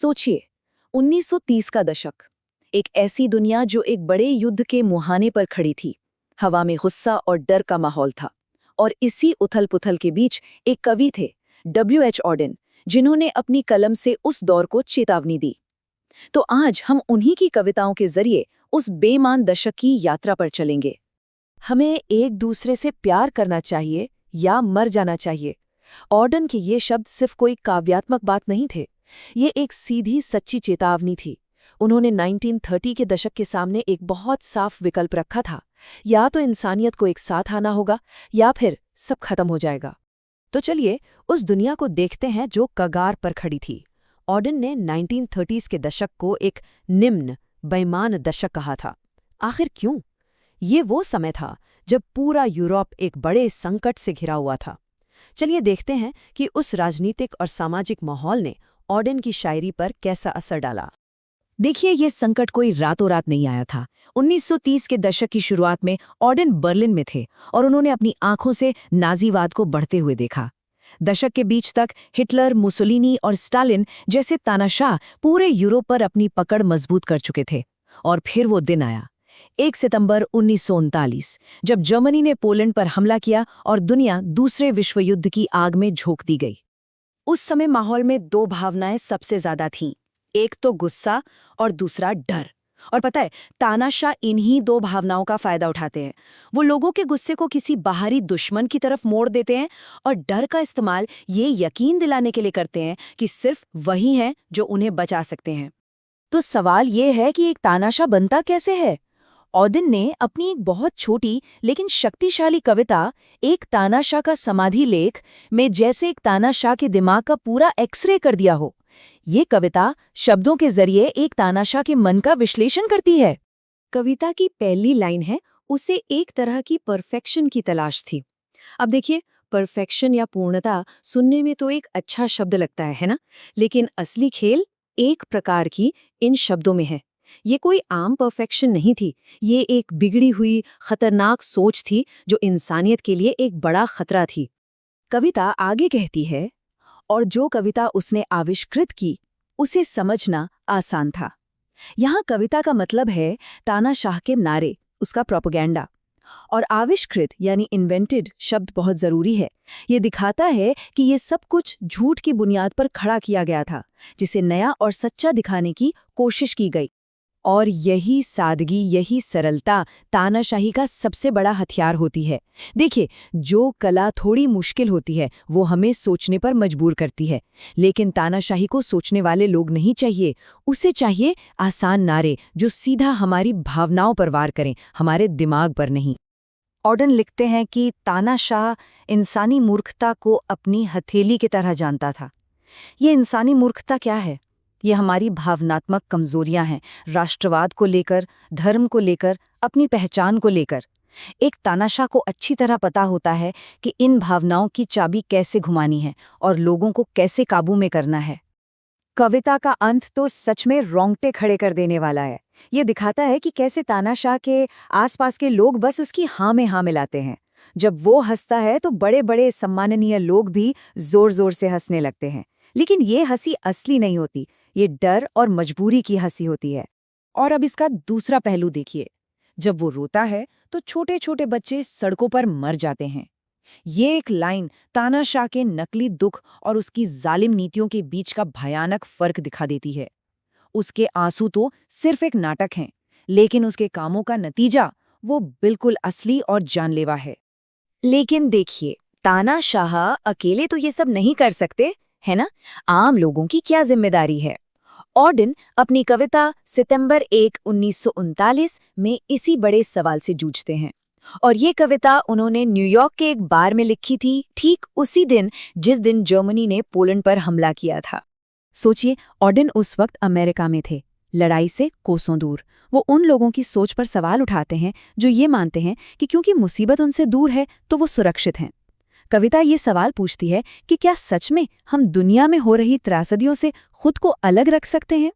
सोचिए, 1930 का दशक, एक ऐसी दुनिया जो एक बड़े युद्ध के मुहाने पर खड़ी थी। हवा में गुस्सा और डर का माहौल था। और इसी उथल-पुथल के बीच एक कवि थे, W.H. ऑडेन, जिन्होंने अपनी कलम से उस दौर को चेतावनी दी। तो आज हम उन्हीं की कविताओं के जरिए उस बेईमान दशक की यात्रा पर चलेंगे। हमें एक दूसरे से प्यार करना चाहिए या मर जाना चाहिए। ऑडेन के ये शब्द सिर्फ कोई काव्यात्मक बात नहीं थे, ये एक सीधी सच्ची चेतावनी थी। उन्होंने 1930 के दशक के सामने एक बहुत साफ विकल्प रखा था, या तो इंसानियत को एक साथ आना होगा या फिर सब खत्म हो जाएगा। तो चलिए उस दुनिया को देखते हैं जो कगार पर खड़ी थी। ऑडेन ने 1930s के दशक को एक निम्न बेईमान दशक कहा था। आखिर क्यों? ये वो समय था जब पूरा यूरोप एक बड़े संकट से घिरा हुआ था। चलिए देखते हैं कि उस राजनीतिक और सामाजिक माहौल ने ऑडेन की शायरी पर कैसा असर डाला। देखिए, ये संकट कोई रातों रात नहीं आया था। 1930 के दशक की शुरुआत में ऑडेन बर्लिन में थे और उन्होंने अपनी आंखों से नाजीवाद को बढ़ते हुए देखा। दशक के बीच तक हिटलर, मुसोलिनी और स्टालिन जैसे तानाशाह पूरे यूरोप पर अपनी पकड़ मजबूत कर चुके थे। और फिर वो दिन आया, 1 सितंबर 1939, जब जर्मनी ने पोलैंड पर हमला किया और दुनिया दूसरे विश्व युद्ध की आग में झोंक दी गई। उस समय माहौल में दो भावनाएं सबसे ज्यादा थीं, एक तो गुस्सा और दूसरा डर। और पता है, तानाशाह इन्हीं दो भावनाओं का फायदा उठाते हैं। वो लोगों के गुस्से को किसी बाहरी दुश्मन की तरफ मोड़ देते हैं और डर का इस्तेमाल ये यकीन दिलाने के लिए करते हैं कि सिर्फ वही हैं जो उन्हें बचा सकते हैं। तो सवाल ये है कि एक तानाशाह बनता कैसे है? ऑडेन ने अपनी एक बहुत छोटी लेकिन शक्तिशाली कविता एक तानाशाह का समाधि लेख में जैसे एक तानाशाह के दिमाग का पूरा एक्सरे कर दिया हो। ये कविता शब्दों के जरिए एक तानाशाह के मन का विश्लेषण करती है। कविता की पहली लाइन है, उसे एक तरह की परफेक्शन की तलाश थी। अब देखिए, परफेक्शन या पूर्णता सुनने में तो एक अच्छा शब्द लगता है ना? लेकिन असली खेल एक प्रकार की इन शब्दों में है। ये कोई आम परफेक्शन नहीं थी, ये एक बिगड़ी हुई खतरनाक सोच थी जो इंसानियत के लिए एक बड़ा खतरा थी। कविता आगे कहती है, और जो कविता उसने आविष्कृत की उसे समझना आसान था। यहाँ कविता का मतलब है तानाशाह के नारे, उसका प्रोपेगेंडा। और आविष्कृत यानी इन्वेंटेड शब्द बहुत जरूरी है। ये दिखाता है कि ये सब कुछ झूठ की बुनियाद पर खड़ा किया गया था, जिसे नया और सच्चा दिखाने की कोशिश की गई। और यही सादगी, यही सरलता तानाशाही का सबसे बड़ा हथियार होती है। देखिए, जो कला थोड़ी मुश्किल होती है वो हमें सोचने पर मजबूर करती है, लेकिन तानाशाही को सोचने वाले लोग नहीं चाहिए। उसे चाहिए आसान नारे जो सीधा हमारी भावनाओं पर वार करें, हमारे दिमाग पर नहीं। ऑडेन लिखते हैं कि तानाशाह इंसानी मूर्खता को अपनी हथेली की तरह जानता था। ये इंसानी मूर्खता क्या है? ये हमारी भावनात्मक कमजोरियां हैं, राष्ट्रवाद को लेकर, धर्म को लेकर, अपनी पहचान को लेकर। एक तानाशाह को अच्छी तरह पता होता है कि इन भावनाओं की चाबी कैसे घुमानी है और लोगों को कैसे काबू में करना है। कविता का अंत तो सच में रोंगटे खड़े कर देने वाला है। ये दिखाता है कि कैसे तानाशाह के आसपास के लोग बस उसकी हाँ में हाँ मिलाते हैं। जब वो हंसता है तो बड़े बड़े सम्माननीय लोग भी जोर जोर से हंसने लगते हैं। लेकिन ये हंसी असली नहीं होती, ये डर और मजबूरी की हंसी होती है। और अब इसका दूसरा पहलू देखिए, जब वो रोता है तो छोटे छोटे बच्चे सड़कों पर मर जाते हैं। ये एक लाइन तानाशाह के नकली दुख और उसकी जालिम नीतियों के बीच का भयानक फर्क दिखा देती है। उसके आंसू तो सिर्फ एक नाटक हैं, लेकिन उसके कामों का नतीजा वो बिल्कुल असली और जानलेवा है। लेकिन देखिए, तानाशाह अकेले तो ये सब नहीं कर सकते, है ना? आम लोगों की क्या जिम्मेदारी है? ऑडेन अपनी कविता सितंबर 1, 1939 में इसी बड़े सवाल से जूझते हैं। और ये कविता उन्होंने न्यूयॉर्क के एक बार में लिखी थी, ठीक उसी दिन जिस दिन जर्मनी ने पोलैंड पर हमला किया था। सोचिए, ऑडेन उस वक्त अमेरिका में थे, लड़ाई से कोसों दूर। वो उन लोगों की सोच पर सवाल उठाते हैं जो ये मानते हैं कि क्योंकि मुसीबत उनसे दूर है तो वो सुरक्षित हैं। कविता ये सवाल पूछती है कि क्या सच में हम दुनिया में हो रही त्रासदियों से खुद को अलग रख सकते हैं?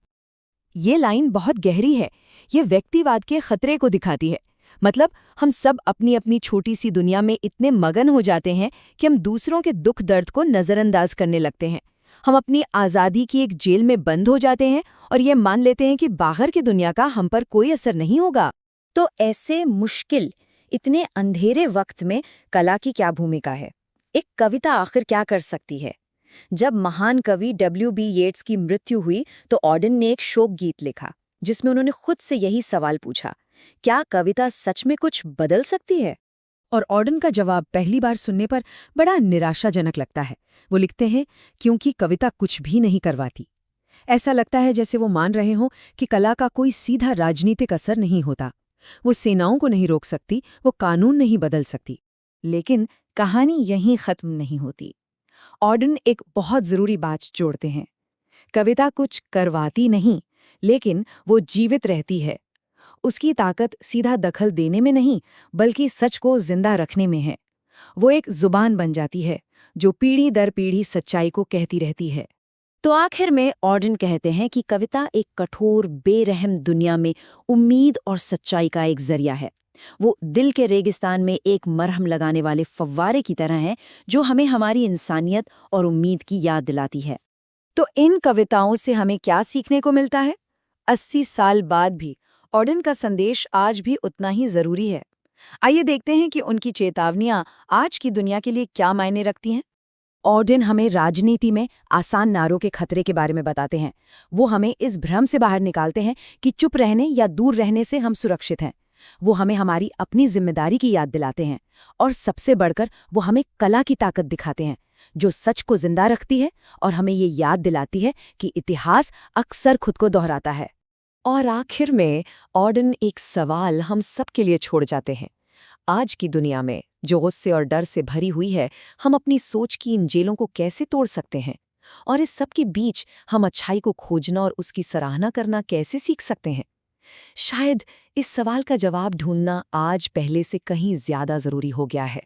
ये लाइन बहुत गहरी है। ये व्यक्तिवाद के खतरे को दिखाती है। मतलब हम सब अपनी अपनी छोटी सी दुनिया में इतने मगन हो जाते हैं कि हम दूसरों के दुख दर्द को नज़रअंदाज करने लगते हैं। हम अपनी आज़ादी की एक जेल में बंद हो जाते हैं और ये मान लेते हैं कि बाहर की दुनिया का हम पर कोई असर नहीं होगा। तो ऐसे मुश्किल, इतने अंधेरे वक्त में कला की क्या भूमिका है? एक कविता आखिर क्या कर सकती है? जब महान कवि W.B. येट्स की मृत्यु हुई तो ऑडेन ने एक शोक गीत लिखा जिसमें उन्होंने खुद से यही सवाल पूछा, क्या कविता सच में कुछ बदल सकती है? और ऑडेन का जवाब पहली बार सुनने पर बड़ा निराशाजनक लगता है। वो लिखते हैं, क्योंकि कविता कुछ भी नहीं करवाती। ऐसा लगता है जैसे वो मान रहे हों कि कला का कोई सीधा राजनीतिक असर नहीं होता। वो सेनाओं को नहीं रोक सकती, वो कानून नहीं बदल सकती। लेकिन कहानी यहीं खत्म नहीं होती। ऑडेन एक बहुत जरूरी बात जोड़ते हैं। कविता कुछ करवाती नहीं, लेकिन वो जीवित रहती है। उसकी ताकत सीधा दखल देने में नहीं, बल्कि सच को जिंदा रखने में है। वो एक जुबान बन जाती है, जो पीढ़ी दर पीढ़ी सच्चाई को कहती रहती है। तो आखिर में ऑडेन कहते हैं कि कविता एक कठोर, बेरहम दुनिया में उम्मीद और सच्चाई का एक जरिया है। वो दिल के रेगिस्तान में एक मरहम लगाने वाले फव्वारे की तरह है, जो हमें हमारी इंसानियत और उम्मीद की याद दिलाती है। तो इन कविताओं से हमें क्या सीखने को मिलता है? 80 साल बाद भी ऑडेन का संदेश आज भी उतना ही जरूरी है। आइए देखते हैं कि उनकी चेतावनियां आज की दुनिया के लिए क्या मायने रखती हैं। ऑडेन हमें राजनीति में आसान नारों के खतरे के बारे में बताते हैं। वो हमें इस भ्रम से बाहर निकालते हैं कि चुप रहने या दूर रहने से हम सुरक्षित हैं। वो हमें हमारी अपनी जिम्मेदारी की याद दिलाते हैं। और सबसे बढ़कर वो हमें कला की ताकत दिखाते हैं, जो सच को जिंदा रखती है और हमें ये याद दिलाती है कि इतिहास अक्सर खुद को दोहराता है। और आखिर में ऑडेन एक सवाल हम सबके लिए छोड़ जाते हैं। आज की दुनिया में जो गुस्से और डर से भरी हुई है, हम अपनी सोच की इन जेलों को कैसे तोड़ सकते हैं? और इस सब के बीच हम अच्छाई को खोजना और उसकी सराहना करना कैसे सीख सकते हैं? शायद इस सवाल का जवाब ढूंढना आज पहले से कहीं ज्यादा जरूरी हो गया है।